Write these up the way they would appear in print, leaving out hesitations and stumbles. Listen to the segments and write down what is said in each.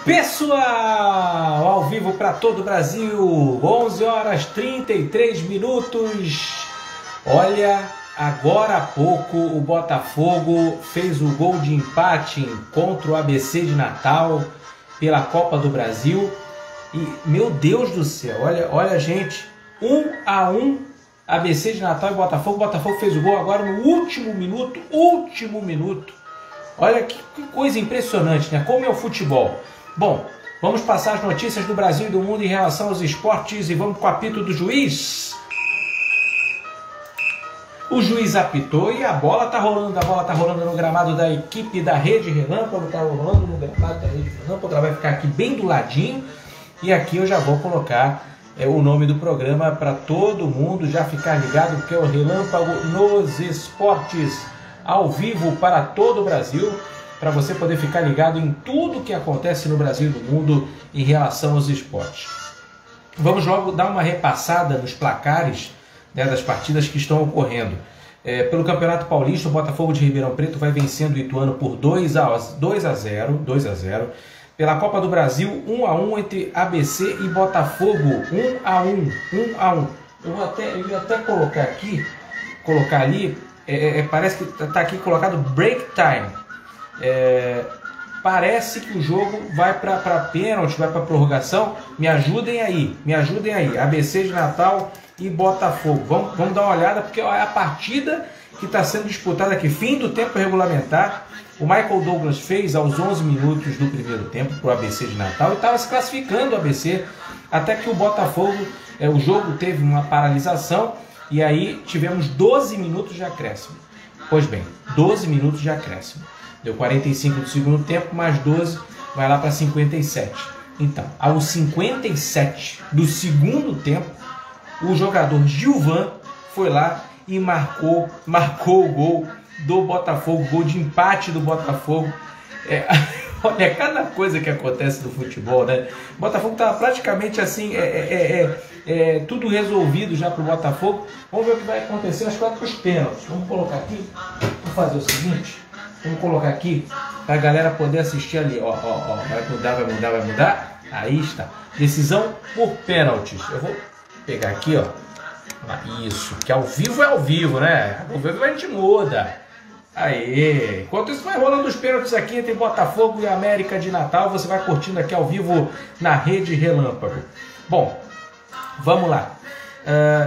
Pessoal, ao vivo para todo o Brasil, 11 horas 33 minutos. Olha, agora há pouco o Botafogo fez o gol de empate contra o ABC de Natal pela Copa do Brasil. E, meu Deus do céu, olha gente, 1-1, ABC de Natal e Botafogo. O Botafogo fez o gol agora no último minuto. Olha que coisa impressionante, né? Como é o futebol. Bom, vamos passar as notícias do Brasil e do mundo em relação aos esportes e vamos com o apito do juiz. O juiz apitou e a bola tá rolando no gramado da equipe da Rede Relâmpago, tá rolando no gramado da Rede Relâmpago, ela vai ficar aqui bem do ladinho e aqui eu já vou colocar o nome do programa para todo mundo já ficar ligado, porque é o Relâmpago nos Esportes, ao vivo para todo o Brasil, para você poder ficar ligado em tudo que acontece no Brasil e no mundo em relação aos esportes. Vamos logo dar uma repassada nos placares, né, das partidas que estão ocorrendo. Pelo Campeonato Paulista, o Botafogo de Ribeirão Preto vai vencendo o Ituano por 2-0. Pela Copa do Brasil, 1-1 entre ABC e Botafogo, 1-1. Eu ia até colocar ali, parece que está aqui colocado break time. Parece que o jogo vai para pênalti, vai para prorrogação. Me ajudem aí. ABC de Natal e Botafogo. Vamos dar uma olhada, porque é a partida que está sendo disputada aqui. Fim do tempo regulamentar. O Michael Douglas fez aos 11 minutos do primeiro tempo para o ABC de Natal e estava se classificando o ABC, até que o Botafogo, o jogo teve uma paralisação e aí tivemos 12 minutos de acréscimo. Pois bem, 12 minutos de acréscimo. Deu 45 do segundo tempo, mais 12, vai lá para 57. Então, aos 57 do segundo tempo, o jogador Gilvan foi lá e marcou o gol do Botafogo, gol de empate do Botafogo. Olha, cada coisa que acontece no futebol, né? O Botafogo estava praticamente assim, tudo resolvido já para o Botafogo. Vamos ver o que vai acontecer, acho que vai para os pênaltis. Vamos colocar aqui, vamos fazer o seguinte. Vamos colocar aqui para a galera poder assistir ali. Ó, vai mudar. Aí está. Decisão por pênaltis. Eu vou pegar aqui, ó. Isso, que ao vivo é ao vivo, né? Ao vivo a gente muda. Aê! Enquanto isso vai rolando os pênaltis aqui entre Botafogo e América de Natal, você vai curtindo aqui ao vivo na Rede Relâmpago. Bom, vamos lá.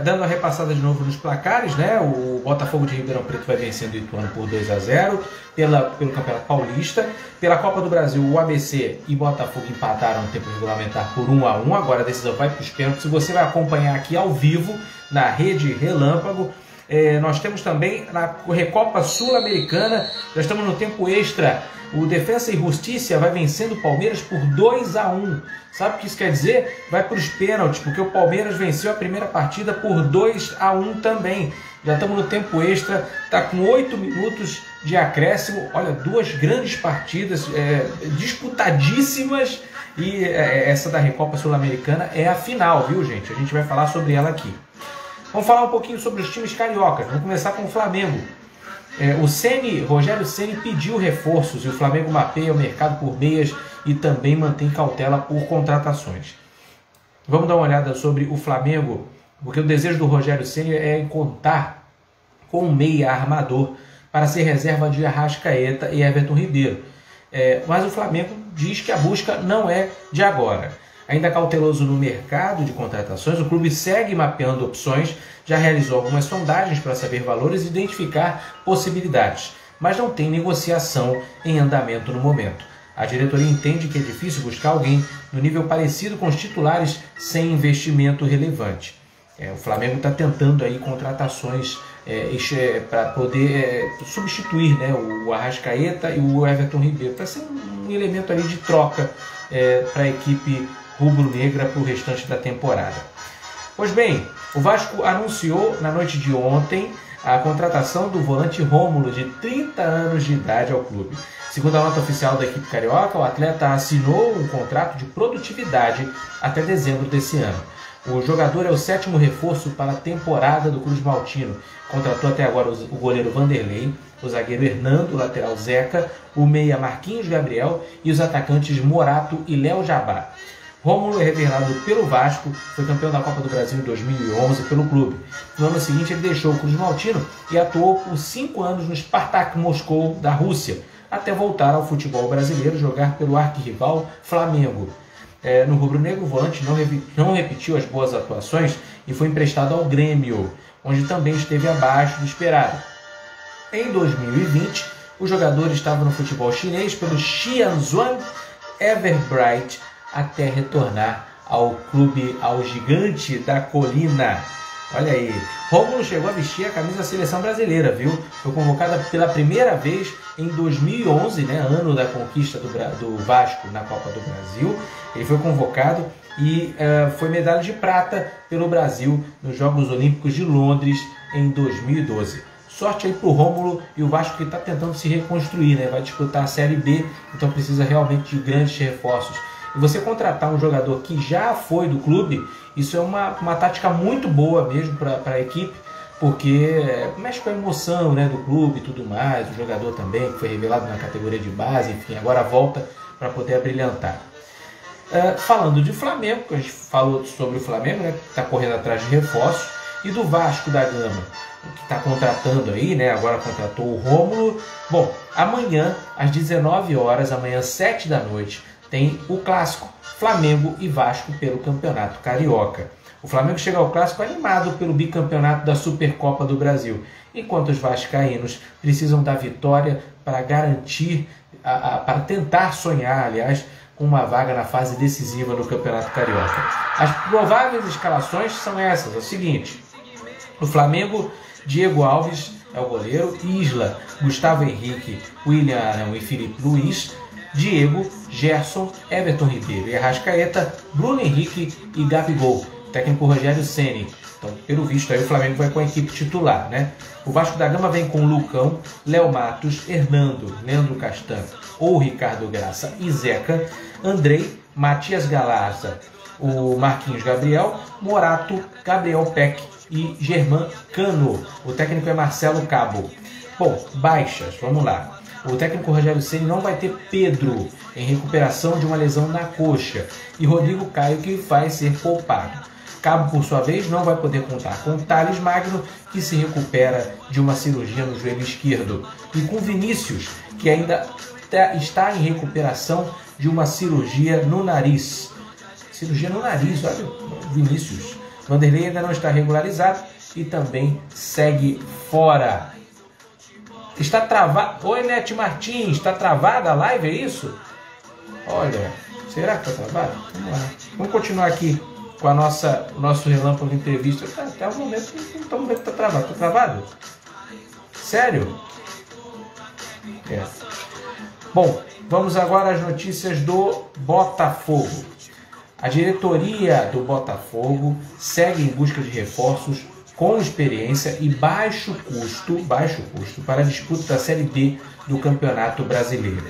Dando uma repassada de novo nos placares, né? O Botafogo de Ribeirão Preto vai vencendo o Ituano por 2-0 pelo Campeonato Paulista. Pela Copa do Brasil, o ABC e Botafogo empataram no tempo regulamentar por 1-1. Agora a decisão vai para os pênaltis. Você vai acompanhar aqui ao vivo na Rede Relâmpago. Nós temos também na Recopa Sul-Americana, já estamos no tempo extra. O Defensa e Justiça vai vencendo o Palmeiras por 2-1. Sabe o que isso quer dizer? Vai para os pênaltis, porque o Palmeiras venceu a primeira partida por 2-1 também. Já estamos no tempo extra, está com 8 minutos de acréscimo. Olha, duas grandes partidas, disputadíssimas. E essa da Recopa Sul-Americana é a final, viu, gente? A gente vai falar sobre ela aqui. Vamos falar um pouquinho sobre os times cariocas. Vamos começar com o Flamengo. Rogério Ceni pediu reforços e o Flamengo mapeia o mercado por meias e também mantém cautela por contratações. Vamos dar uma olhada sobre o Flamengo, porque o desejo do Rogério Ceni é contar com um meia armador para ser reserva de Arrascaeta e Everton Ribeiro. Mas o Flamengo diz que a busca não é de agora. Ainda cauteloso no mercado de contratações, o clube segue mapeando opções, já realizou algumas sondagens para saber valores e identificar possibilidades, mas não tem negociação em andamento no momento. A diretoria entende que é difícil buscar alguém no nível parecido com os titulares sem investimento relevante. O Flamengo está tentando aí contratações para poder substituir, né, o Arrascaeta e o Everton Ribeiro, para ser um elemento ali de troca para a equipe rubro-negra para o restante da temporada. Pois bem, o Vasco anunciou na noite de ontem a contratação do volante Rômulo, de 30 anos de idade, ao clube. Segundo a nota oficial da equipe carioca, o atleta assinou um contrato de produtividade até dezembro desse ano. O jogador é o 7º reforço para a temporada do Cruz Maltino. Contratou até agora o goleiro Vanderlei, o zagueiro Hernando, o lateral Zeca, o meia Marquinhos Gabriel e os atacantes Morato e Léo Jabá. Rômulo é revelado pelo Vasco, foi campeão da Copa do Brasil em 2011 pelo clube. No ano seguinte ele deixou o Cruz Maltino e atuou por 5 anos no Spartak Moscou da Rússia, até voltar ao futebol brasileiro jogar pelo arquirrival Flamengo. No rubro-negro, o volante não repetiu as boas atuações e foi emprestado ao Grêmio, onde também esteve abaixo do esperado. Em 2020, o jogador estava no futebol chinês pelo Xianzhuang Everbright, até retornar ao gigante da colina. Olha aí, Rômulo chegou a vestir a camisa da seleção brasileira, viu? Foi convocada pela primeira vez em 2011, né, ano da conquista do Vasco na Copa do Brasil. Ele foi convocado e foi medalha de prata pelo Brasil nos Jogos Olímpicos de Londres em 2012. Sorte aí pro Rômulo e o Vasco, que está tentando se reconstruir, né? Vai disputar a Série B, então precisa realmente de grandes reforços. E você contratar um jogador que já foi do clube, isso é uma tática muito boa mesmo para a equipe, porque mexe com a emoção, né, do clube e tudo mais. O jogador também, que foi revelado na categoria de base, enfim, agora volta para poder abrilhantar. Falando de Flamengo, que a gente falou sobre o Flamengo, né, que está correndo atrás de reforços, e do Vasco da Gama, que está contratando aí, né, agora contratou o Rômulo. Bom, amanhã, às 19 horas, amanhã 7 da noite, tem o clássico Flamengo e Vasco pelo Campeonato Carioca. O Flamengo chega ao clássico animado pelo bicampeonato da Supercopa do Brasil, enquanto os vascaínos precisam da vitória para garantir, para tentar sonhar, aliás, com uma vaga na fase decisiva no Campeonato Carioca. As prováveis escalações são essas, é o seguinte: no Flamengo, Diego Alves é o goleiro, Isla, Gustavo Henrique, William Arão e Felipe Luiz, Diego, Gerson, Everton Ribeiro e Arrascaeta, Bruno Henrique e Gabigol. Técnico Rogério Ceni. Então, pelo visto, aí o Flamengo vai com a equipe titular, né? O Vasco da Gama vem com Lucão, Léo Matos, Hernando, Leandro Castan ou Ricardo Graça e Zeca, Andrei, Matias Galarza, o Marquinhos Gabriel, Morato, Gabriel Peck e Germán Cano. O técnico é Marcelo Cabo. Bom, baixas, vamos lá. O técnico Rogério Ceni não vai ter Pedro, em recuperação de uma lesão na coxa, e Rodrigo Caio, que vai ser poupado. Cabo, por sua vez, não vai poder contar com Thales Magno, que se recupera de uma cirurgia no joelho esquerdo, e com Vinícius, que ainda está em recuperação de uma cirurgia no nariz. Cirurgia no nariz, olha, Vinícius. Vanderlei ainda não está regularizado e também segue fora. Está travado. Oi, Nete Martins, está travada a live, é isso? Olha, será que está travado? Vamos lá. Vamos continuar aqui com o nosso relâmpago de entrevista. Até o momento não estamos vendo que está travado. Está travado? Sério? É. Bom, vamos agora às notícias do Botafogo. A diretoria do Botafogo segue em busca de reforços com experiência e baixo custo para a disputa da Série D do Campeonato Brasileiro.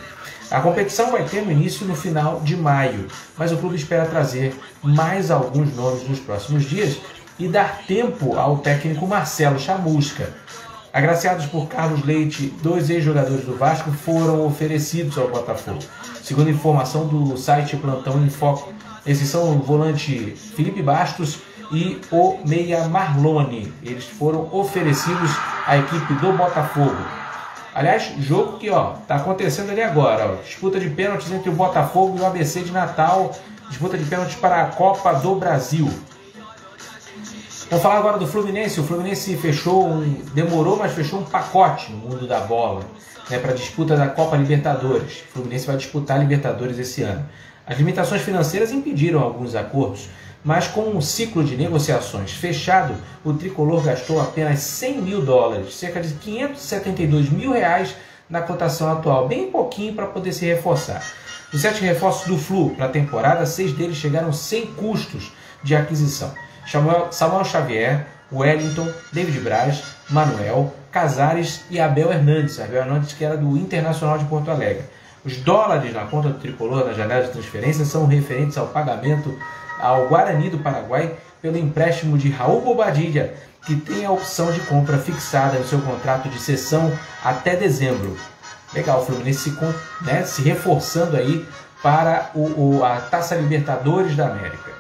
A competição vai ter início no final de maio, mas o clube espera trazer mais alguns nomes nos próximos dias e dar tempo ao técnico Marcelo Chamusca. Agraciados por Carlos Leite, 2 ex-jogadores do Vasco foram oferecidos ao Botafogo. Segundo informação do site Plantão em Foco, esses são o volante Felipe Bastos e o meia Marlone. Eles foram oferecidos à equipe do Botafogo. Aliás, jogo que está acontecendo ali agora. Disputa de pênaltis entre o Botafogo e o ABC de Natal. Disputa de pênaltis para a Copa do Brasil. Vamos falar agora do Fluminense. O Fluminense demorou, mas fechou um pacote no mundo da bola, né, para a disputa da Copa Libertadores. O Fluminense vai disputar a Libertadores esse ano. As limitações financeiras impediram alguns acordos, mas com um ciclo de negociações fechado, o tricolor gastou apenas $100 mil, cerca de R$572 mil na cotação atual, bem pouquinho para poder se reforçar. Dos 7 reforços do Flu para a temporada, 6 deles chegaram sem custos de aquisição. Samuel Xavier, Wellington, David Braz, Manuel, Casares e Abel Hernandes. Abel Hernandes, que era do Internacional de Porto Alegre. Os dólares na conta do tricolor na janela de transferência são referentes ao pagamento ao Guarani do Paraguai pelo empréstimo de Raul Bobadilla, que tem a opção de compra fixada no seu contrato de cessão até dezembro. Legal, o Fluminense se reforçando aí para a Taça Libertadores da América.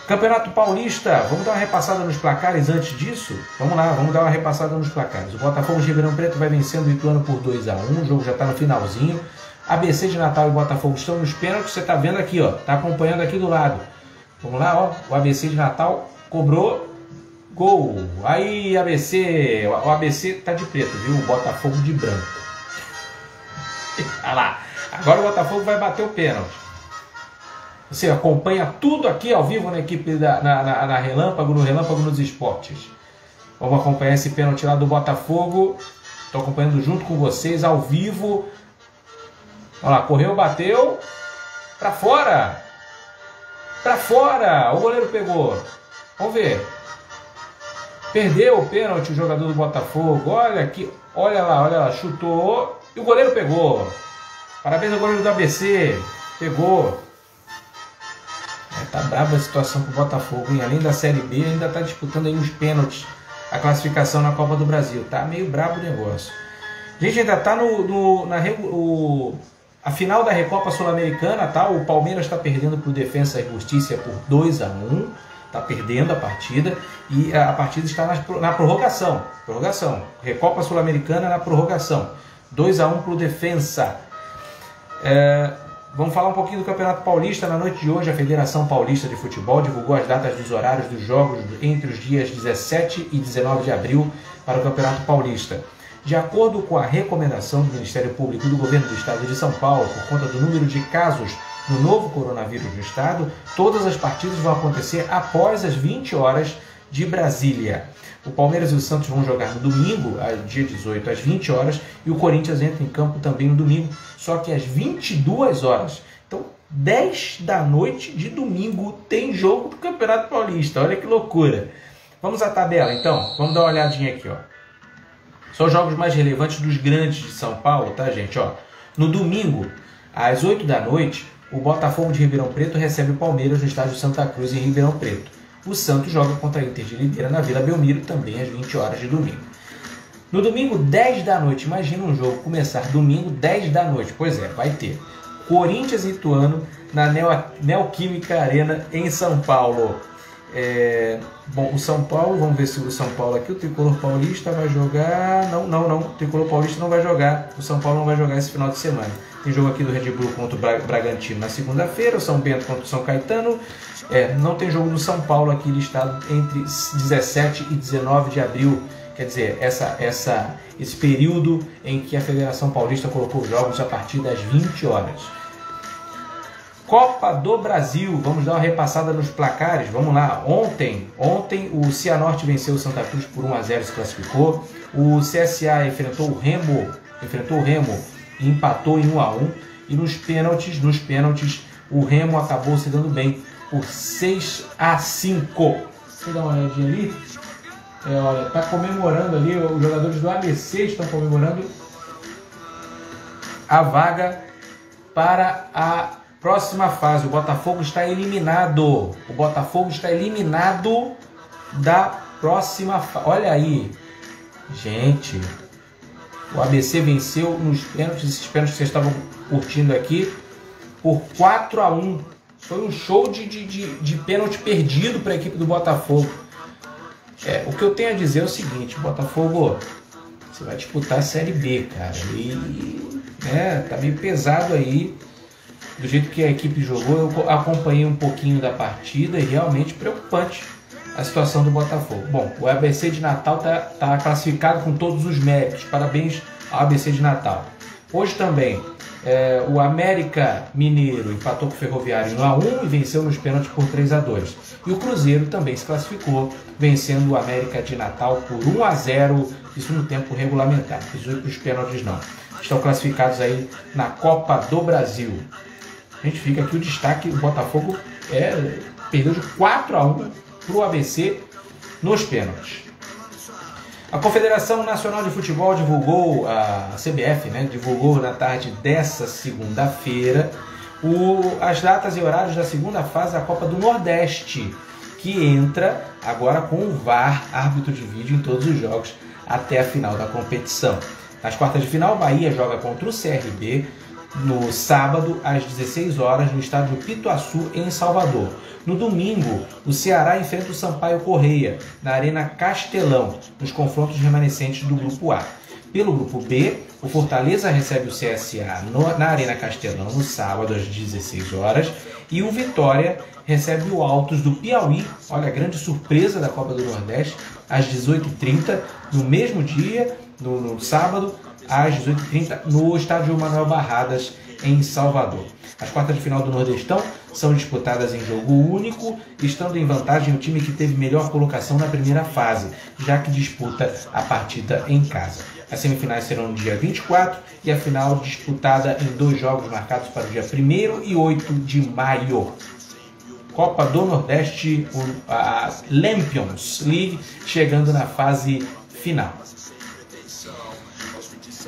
Campeonato Paulista, vamos dar uma repassada nos placares antes disso? Vamos lá, vamos dar uma repassada nos placares. O Botafogo de Ribeirão Preto vai vencendo o Ituano por 2-1, o jogo já está no finalzinho. ABC de Natal e Botafogo estão nos pênaltis, você está vendo aqui, ó, está acompanhando aqui do lado. Vamos lá, ó, o ABC de Natal cobrou gol. Aí, ABC, o ABC tá de preto, viu? O Botafogo de branco. Olha lá, agora o Botafogo vai bater o pênalti. Você acompanha tudo aqui ao vivo na equipe na Relâmpago, no Relâmpago nos Esportes. Vamos acompanhar esse pênalti lá do Botafogo. Estou acompanhando junto com vocês ao vivo. Olha lá, correu, bateu. Para fora. Para fora. O goleiro pegou. Vamos ver. Perdeu o pênalti o jogador do Botafogo. Olha aqui. Olha lá, chutou. E o goleiro pegou. Parabéns ao goleiro do ABC. Pegou. Tá brava a situação com o Botafogo, hein? Além da Série B, ainda está disputando aí uns pênaltis a classificação na Copa do Brasil. Tá meio brabo o negócio. A gente ainda tá a final da Recopa Sul-Americana, tá? O Palmeiras está perdendo para o Defensa e Justiça por 2-1. Tá perdendo a partida e a partida está na prorrogação. Recopa Sul-Americana na prorrogação. 2-1 para o Defensa. Vamos falar um pouquinho do Campeonato Paulista. Na noite de hoje, a Federação Paulista de Futebol divulgou as datas dos horários dos jogos entre os dias 17 e 19 de abril para o Campeonato Paulista. De acordo com a recomendação do Ministério Público do Governo do Estado de São Paulo, por conta do número de casos no novo coronavírus no Estado, todas as partidas vão acontecer após as 20 horas de Brasília. O Palmeiras e o Santos vão jogar no domingo, dia 18, às 20 horas, e o Corinthians entra em campo também no domingo, só que às 22 horas. Então, 10 da noite de domingo tem jogo do Campeonato Paulista. Olha que loucura. Vamos à tabela, então. Vamos dar uma olhadinha aqui, ó. São os jogos mais relevantes dos grandes de São Paulo, tá, gente? Ó, no domingo, às 8 da noite, o Botafogo de Ribeirão Preto recebe o Palmeiras no estádio Santa Cruz, em Ribeirão Preto. O Santos joga contra a Inter de Limeira na Vila Belmiro, também às 20 horas de domingo. No domingo, 10 da noite, imagina um jogo começar domingo, 10 da noite. Pois é, vai ter Corinthians e Ituano na Neoquímica Arena, em São Paulo. Bom, o São Paulo, vamos ver se o São Paulo aqui, o Tricolor Paulista vai jogar. Não, o Tricolor Paulista não vai jogar. O São Paulo não vai jogar esse final de semana. Tem jogo aqui do Red Bull contra o Bragantino na segunda-feira, o São Bento contra o São Caetano. Não tem jogo do São Paulo aqui listado entre 17 e 19 de abril. Quer dizer, esse período em que a Federação Paulista colocou jogos a partir das 20 horas. Copa do Brasil, vamos dar uma repassada nos placares, vamos lá. Ontem o Cianorte venceu o Santa Cruz por 1-0, se classificou. O CSA enfrentou o Remo e empatou em 1-1. E nos pênaltis, o Remo acabou se dando bem por 6-5. Deixa eu dar uma olhadinha ali. Olha, tá comemorando ali, os jogadores do ABC estão comemorando a vaga para a próxima fase. O Botafogo está eliminado. O Botafogo está eliminado da próxima fase. Olha aí, gente. O ABC venceu nos pênaltis. Esses pênaltis que vocês estavam curtindo aqui por 4-1. Foi um show de pênalti perdido para a equipe do Botafogo. O que eu tenho a dizer é o seguinte: Botafogo, você vai disputar a Série B, cara. E tá meio pesado aí. Do jeito que a equipe jogou, eu acompanhei um pouquinho da partida e realmente preocupante a situação do Botafogo. Bom, o ABC de Natal tá classificado com todos os méritos. Parabéns ao ABC de Natal. Hoje também, o América Mineiro empatou com o Ferroviário em 1-1 e venceu nos pênaltis por 3-2. E o Cruzeiro também se classificou, vencendo o América de Natal por 1-0, isso no tempo regulamentar. Não precisou ir para os pênaltis, não. Estão classificados aí na Copa do Brasil. A gente fica aqui o destaque: o Botafogo perdeu de 4-1 para o ABC nos pênaltis. A Confederação Nacional de Futebol divulgou, a CBF, divulgou na tarde dessa segunda-feira As datas e horários da segunda fase da Copa do Nordeste, que entra agora com o VAR, árbitro de vídeo, em todos os jogos até a final da competição. Nas quartas de final, o Bahia joga contra o CRB no sábado às 16 horas no estádio Pituaçu, em Salvador. No domingo, o Ceará enfrenta o Sampaio Corrêa na Arena Castelão, nos confrontos remanescentes do Grupo A. Pelo Grupo B, o Fortaleza recebe o CSA na Arena Castelão no sábado às 16 horas e o Vitória recebe o Altos do Piauí, olha a grande surpresa da Copa do Nordeste, às 18h30, no mesmo dia, no sábado, às 18h30, no estádio Manuel Barradas, em Salvador. As quartas de final do Nordestão são disputadas em jogo único, estando em vantagem o time que teve melhor colocação na primeira fase, já que disputa a partida em casa. As semifinais serão no dia 24 e a final disputada em 2 jogos marcados para o dia 1º e 8 de maio. Copa do Nordeste, a Lampions League, chegando na fase final.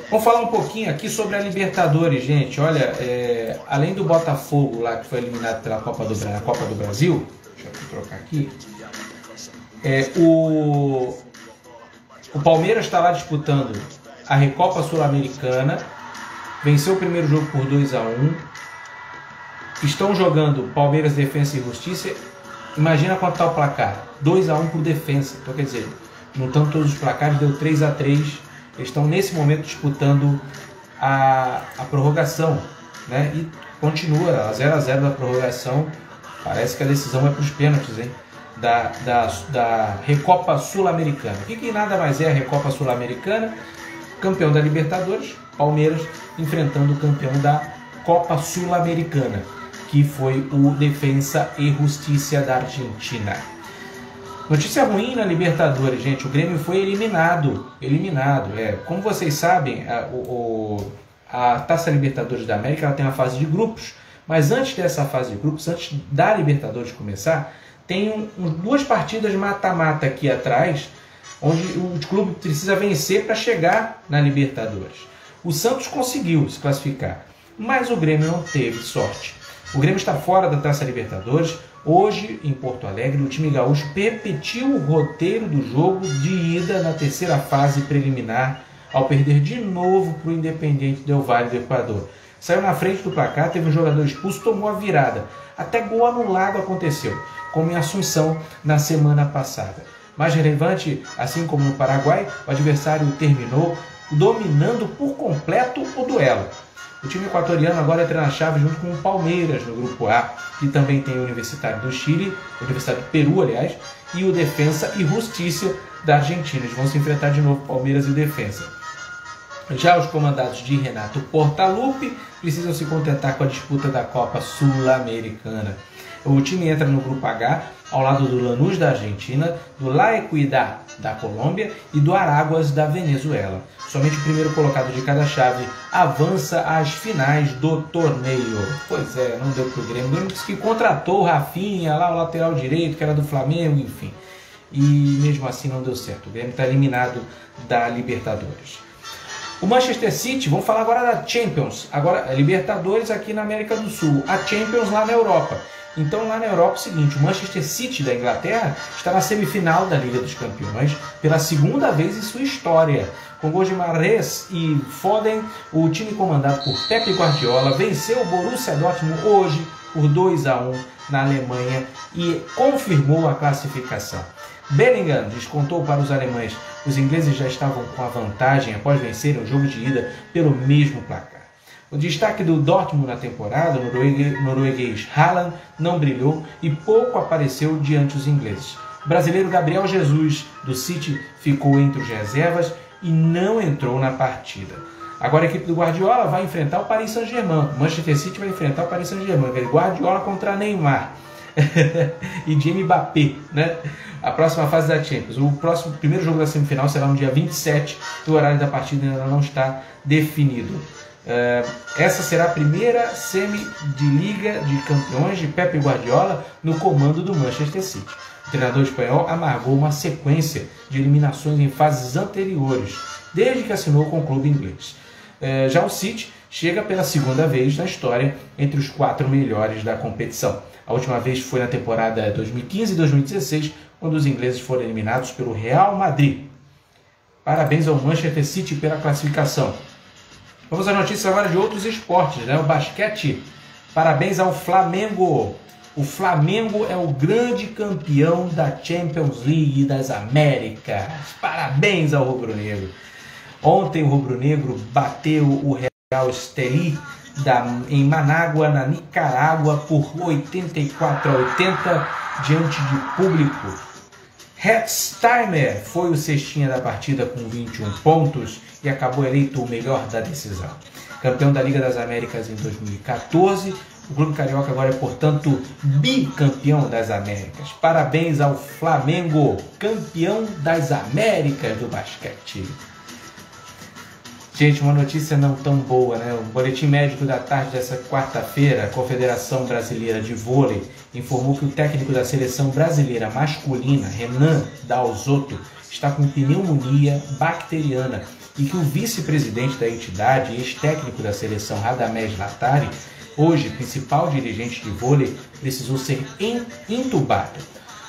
Vamos falar um pouquinho aqui sobre a Libertadores, gente. Olha, além do Botafogo lá que foi eliminado pela Copa do Brasil, deixa eu trocar aqui, o Palmeiras está lá disputando a Recopa Sul-Americana, venceu o primeiro jogo por 2-1, estão jogando Palmeiras, Defensa e Justiça. Imagina quanto está o placar, 2-1 por Defensa, então quer dizer, juntando todos os placares deu 3-3. Eles estão nesse momento disputando a prorrogação, né? E continua 0-0 da prorrogação. Parece que a decisão é para os pênaltis, hein? Da Recopa Sul-Americana. O que nada mais é a Recopa Sul-Americana? Campeão da Libertadores, Palmeiras, enfrentando o campeão da Copa Sul-Americana, que foi o Defensa e Justiça da Argentina. Notícia ruim na Libertadores, gente. O Grêmio foi eliminado. Como vocês sabem, a Taça Libertadores da América ela tem uma fase de grupos. Mas antes dessa fase de grupos, antes da Libertadores começar, tem 2 partidas mata-mata aqui atrás, onde o clube precisa vencer para chegar na Libertadores. O Santos conseguiu se classificar, mas o Grêmio não teve sorte. O Grêmio está fora da Taça Libertadores. Hoje, em Porto Alegre, o time gaúcho repetiu o roteiro do jogo de ida na terceira fase preliminar, ao perder de novo para o Independiente Del Valle do Equador. Saiu na frente do placar, teve um jogador expulso, tomou a virada. Até gol anulado aconteceu, como em Assunção na semana passada. Mais relevante, assim como no Paraguai, o adversário terminou dominando por completo o duelo. O time equatoriano agora entra na chave junto com o Palmeiras no Grupo A, que também tem o Universitário do Chile, o Universitário do Peru, aliás, e o Defensa e Justiça da Argentina. Eles vão se enfrentar de novo, Palmeiras e Defensa. Já os comandados de Renato Portaluppi precisam se contentar com a disputa da Copa Sul-Americana. O time entra no Grupo H, ao lado do Lanús da Argentina, do La Equidad da Colômbia e do Araguas da Venezuela. Somente o primeiro colocado de cada chave avança às finais do torneio. Pois é, não deu pro Grêmio. O Grêmio disse que contratou o Rafinha, lá o lateral direito, que era do Flamengo, enfim. E mesmo assim não deu certo. O Grêmio está eliminado da Libertadores. O Manchester City, vamos falar agora da Champions. Agora, Libertadores aqui na América do Sul. A Champions lá na Europa. Então, lá na Europa é o seguinte, o Manchester City da Inglaterra está na semifinal da Liga dos Campeões pela segunda vez em sua história. Com gols de Mahrez e Foden, o time comandado por Pep Guardiola venceu o Borussia Dortmund hoje por 2-1 na Alemanha e confirmou a classificação. Bellingham descontou para os alemães. Os ingleses já estavam com a vantagem após vencerem o jogo de ida pelo mesmo placar. O destaque do Dortmund na temporada, o norueguês Haaland, não brilhou e pouco apareceu diante dos ingleses. O brasileiro Gabriel Jesus, do City, ficou entre os reservas e não entrou na partida. Agora a equipe do Guardiola vai enfrentar o Paris Saint-Germain. O Manchester City vai enfrentar o Paris Saint-Germain. Guardiola contra Neymar e Jamie Mbappé, né? A próxima fase da Champions. O primeiro jogo da semifinal será no dia 27. O horário da partida ainda não está definido. Essa será a primeira semi de Liga de Campeões de Pep Guardiola no comando do Manchester City. O treinador espanhol amargou uma sequência de eliminações em fases anteriores, desde que assinou com o clube inglês. Já o City chega pela segunda vez na história entre os 4 melhores da competição. A última vez foi na temporada 2015 e 2016, quando os ingleses foram eliminados pelo Real Madrid. Parabéns ao Manchester City pela classificação. Vamos às notícias agora de outros esportes, né? O basquete. Parabéns ao Flamengo. O Flamengo é o grande campeão da Champions League das Américas. Parabéns ao rubro-negro. Ontem o rubro-negro bateu o Real Estelí em Manágua, na Nicarágua, por 84-80 diante de público. Hetzheimer foi o cestinha da partida com 21 pontos e acabou eleito o melhor da decisão. Campeão da Liga das Américas em 2014, o Clube Carioca agora é, portanto, bicampeão das Américas. Parabéns ao Flamengo, campeão das Américas do basquete. Gente, uma notícia não tão boa, né? O boletim médico da tarde dessa quarta-feira, a Confederação Brasileira de Vôlei informou que o técnico da seleção brasileira masculina, Renan Dalzotto, está com pneumonia bacteriana e que o vice-presidente da entidade e ex-técnico da seleção, Radamés Latari, hoje principal dirigente de vôlei, precisou ser intubado.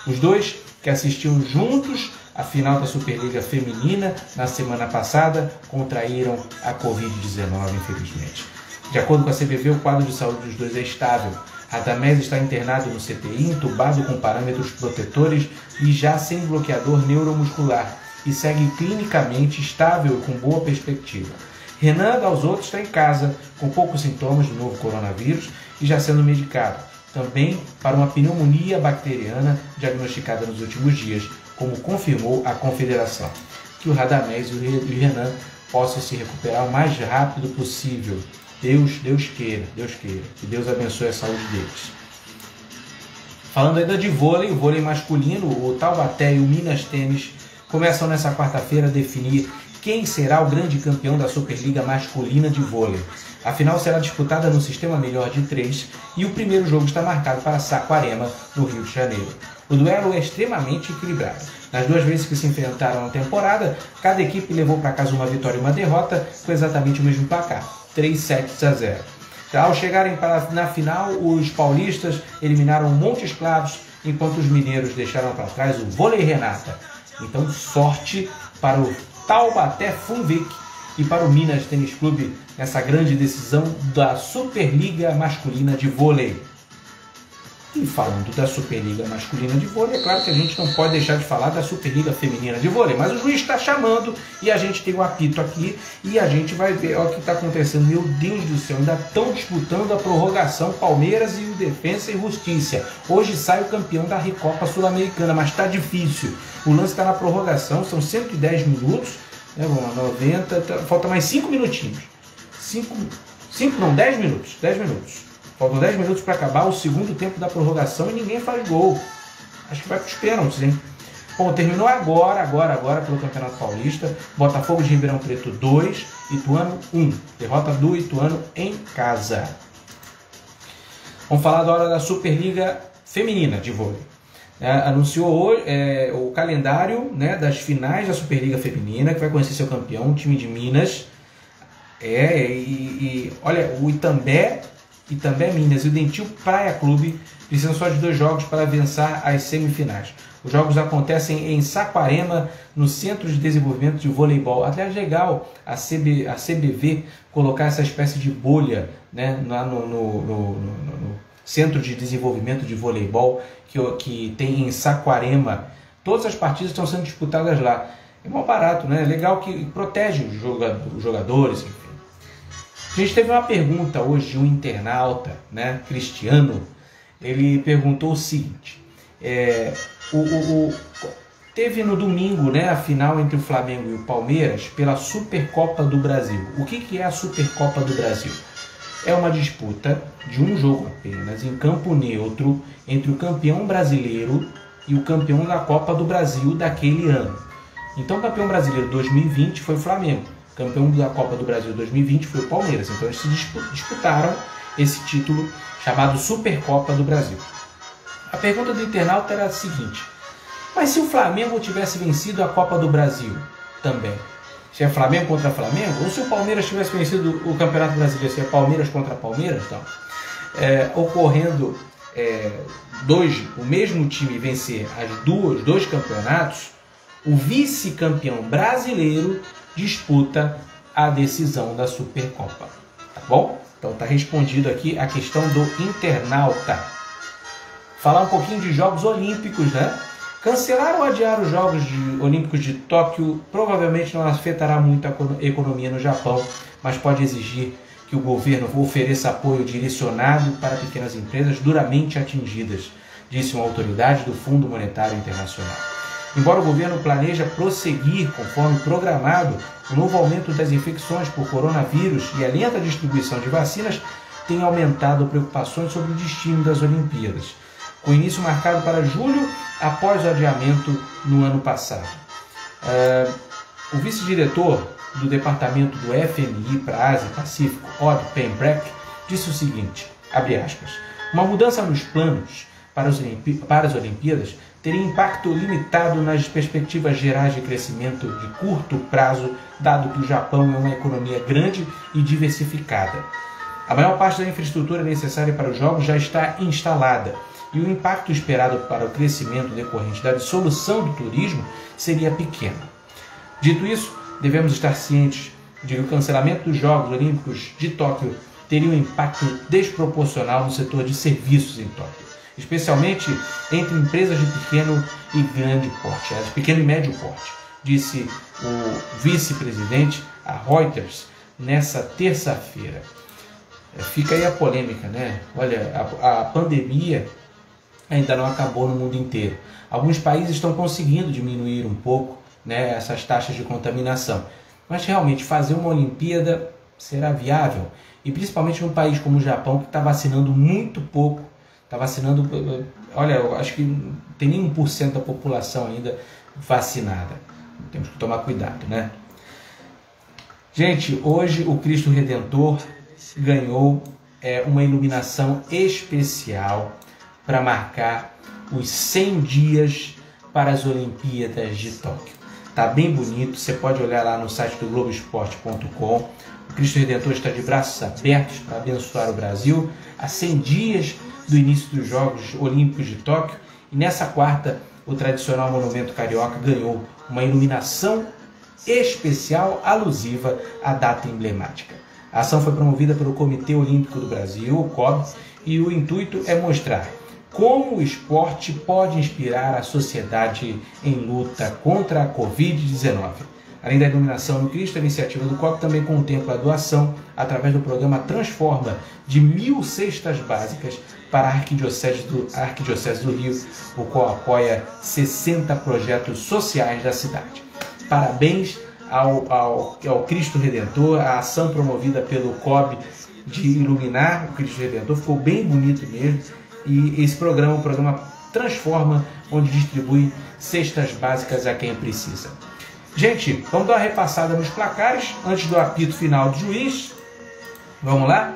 Os dois, que assistiam juntos à final da Superliga Feminina na semana passada, contraíram a Covid-19, infelizmente. De acordo com a CBV, o quadro de saúde dos dois é estável. Radamés está internado no CTI, intubado com parâmetros protetores e já sem bloqueador neuromuscular, e segue clinicamente estável e com boa perspectiva. Renan Dalzotto está em casa, com poucos sintomas do novo coronavírus e já sendo medicado, também para uma pneumonia bacteriana diagnosticada nos últimos dias, como confirmou a Confederação. Que o Radamés e o Renan possam se recuperar o mais rápido possível. Deus queira. Que Deus abençoe a saúde deles. Falando ainda de vôlei, o vôlei masculino, o Taubaté e o Minas Tênis começam nessa quarta-feira a definir quem será o grande campeão da Superliga Masculina de Vôlei. A final será disputada no sistema melhor de 3 e o primeiro jogo está marcado para Saquarema, no Rio de Janeiro. O duelo é extremamente equilibrado. Nas 2 vezes que se enfrentaram na temporada, cada equipe levou para casa uma vitória e uma derrota com exatamente o mesmo placar, 3-0. Já ao chegarem na final, os paulistas eliminaram o Montes Claros, enquanto os mineiros deixaram para trás o Vôlei Renata. Então, sorte para o Taubaté Funvic e para o Minas Tênis Clube nessa grande decisão da Superliga Masculina de Vôlei. E falando da Superliga Masculina de Vôlei, é claro que a gente não pode deixar de falar da Superliga Feminina de Vôlei, mas o juiz está chamando e a gente tem um apito aqui e a gente vai ver o que está acontecendo. Meu Deus do céu, ainda estão disputando a prorrogação Palmeiras e o Defensa e Justiça. Hoje sai o campeão da Recopa Sul-Americana, mas está difícil. O lance está na prorrogação, são 110 minutos, né, 90, falta mais 5 minutinhos. 10 minutos. Faltam 10 minutos para acabar o segundo tempo da prorrogação e ninguém faz gol. Acho que vai para os pênaltis, hein? Bom, terminou agora pelo Campeonato Paulista. Botafogo de Ribeirão Preto 2, Ituano 1. Derrota do Ituano em casa. Vamos falar da hora da Superliga Feminina de Vôlei. Anunciou hoje o calendário, né, das finais da Superliga Feminina, que vai conhecer seu campeão, o time de Minas. Olha, o Itambé Minas e o Dentil Praia Clube precisam só de 2 jogos para vencer as semifinais. Os jogos acontecem em Saquarema, no Centro de Desenvolvimento de Voleibol. Até é legal a CBV colocar essa espécie de bolha, né, lá no Centro de Desenvolvimento de Voleibol que tem em Saquarema. Todas as partidas estão sendo disputadas lá. É mal barato, né? É legal que protege os jogadores, enfim. A gente teve uma pergunta hoje de um internauta, né, Cristiano. Ele perguntou o seguinte: teve no domingo, né, a final entre o Flamengo e o Palmeiras pela Supercopa do Brasil. O que é a Supercopa do Brasil? É uma disputa de um jogo apenas, em campo neutro, entre o campeão brasileiro e o campeão da Copa do Brasil daquele ano. Então, o campeão brasileiro 2020 foi o Flamengo. O campeão da Copa do Brasil 2020 foi o Palmeiras. Então, eles se disputaram esse título chamado Supercopa do Brasil. A pergunta do internauta era a seguinte: mas se o Flamengo tivesse vencido a Copa do Brasil também, Se é Flamengo contra Flamengo, ou se o Palmeiras tivesse vencido o Campeonato Brasileiro, se é Palmeiras contra Palmeiras, então, ocorrendo o mesmo time vencer dois campeonatos, o vice-campeão brasileiro disputa a decisão da Supercopa. Tá bom? Então tá respondido aqui a questão do internauta. Falar um pouquinho de Jogos Olímpicos, né? Cancelar ou adiar os Jogos Olímpicos de Tóquio provavelmente não afetará muito a economia no Japão, mas pode exigir que o governo ofereça apoio direcionado para pequenas empresas duramente atingidas, disse uma autoridade do Fundo Monetário Internacional. Embora o governo planeja prosseguir conforme programado, o novo aumento das infecções por coronavírus e a lenta distribuição de vacinas tem aumentado preocupações sobre o destino das Olimpíadas, com início marcado para julho após o adiamento no ano passado. O vice-diretor do departamento do FMI para a Ásia e Pacífico, Odd Pembroke, disse o seguinte, abre aspas, uma mudança nos planos para as Olimpíadas teria impacto limitado nas perspectivas gerais de crescimento de curto prazo, dado que o Japão é uma economia grande e diversificada. A maior parte da infraestrutura necessária para os Jogos já está instalada, e o impacto esperado para o crescimento decorrente da dissolução do turismo seria pequeno. Dito isso, devemos estar cientes de que o cancelamento dos Jogos Olímpicos de Tóquio teria um impacto desproporcional no setor de serviços em Tóquio, especialmente entre empresas de pequeno e grande porte, de pequeno e médio porte, disse o vice-presidente a Reuters nessa terça-feira. Fica aí a polêmica, né? Olha, a pandemia ainda não acabou no mundo inteiro. Alguns países estão conseguindo diminuir um pouco, né, essas taxas de contaminação. Mas realmente fazer uma Olimpíada será viável? E principalmente num país como o Japão, que está vacinando muito pouco. Está vacinando, olha, eu acho que não tem nem 1% da população ainda vacinada. Temos que tomar cuidado, né? Gente, hoje o Cristo Redentor ganhou uma iluminação especial para marcar os 100 dias para as Olimpíadas de Tóquio. Tá bem bonito, você pode olhar lá no site do Globoesporte.com. O Cristo Redentor está de braços abertos para abençoar o Brasil a 100 dias do início dos Jogos Olímpicos de Tóquio. E nessa quarta, o tradicional monumento carioca ganhou uma iluminação especial alusiva à data emblemática. A ação foi promovida pelo Comitê Olímpico do Brasil, o COB, e o intuito é mostrar como o esporte pode inspirar a sociedade em luta contra a Covid-19. Além da iluminação no Cristo, a iniciativa do COB também contempla a doação, através do programa Transforma, de 1.000 cestas básicas para a Arquidiocese do Rio, o qual apoia 60 projetos sociais da cidade. Parabéns ao Cristo Redentor, a ação promovida pelo COB de iluminar o Cristo Redentor, ficou bem bonito mesmo. E esse programa, o programa Transforma, onde distribui cestas básicas a quem precisa. Gente, vamos dar uma repassada nos placares antes do apito final do juiz. Vamos lá?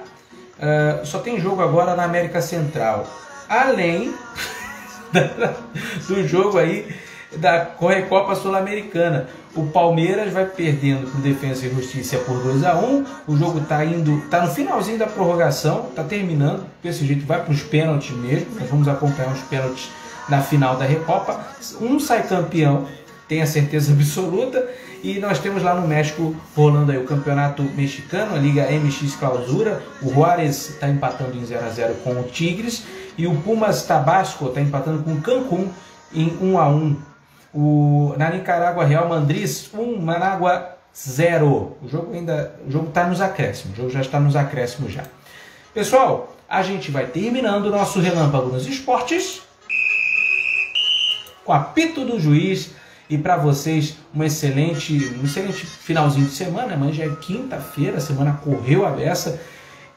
Só tem jogo agora na América Central. Além do jogo aí da Recopa Sul-Americana. O Palmeiras vai perdendo para o Defensa e Justiça por 2-1. O jogo está no finalzinho da prorrogação, está terminando. Desse jeito vai para os pênaltis mesmo. Nós vamos acompanhar os pênaltis na final da Recopa. Um sai campeão, tenha certeza absoluta. E nós temos lá no México rolando aí o campeonato mexicano, a Liga MX Clausura. O Juárez está empatando em 0-0 com o Tigres. E o Pumas Tabasco está empatando com o Cancún em 1-1. Na Nicarágua, Real Madrid 1, Manágua 0. O jogo está nos acréscimos. O jogo já está nos acréscimos já. Pessoal, a gente vai terminando o nosso Relâmpago nos Esportes com apito do juiz. E para vocês, um excelente finalzinho de semana. Amanhã já é quinta-feira, a semana correu a beça.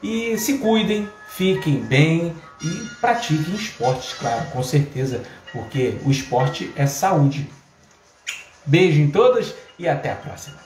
E se cuidem, fiquem bem e pratiquem esportes, claro, com certeza, porque o esporte é saúde. Beijo em todas e até a próxima.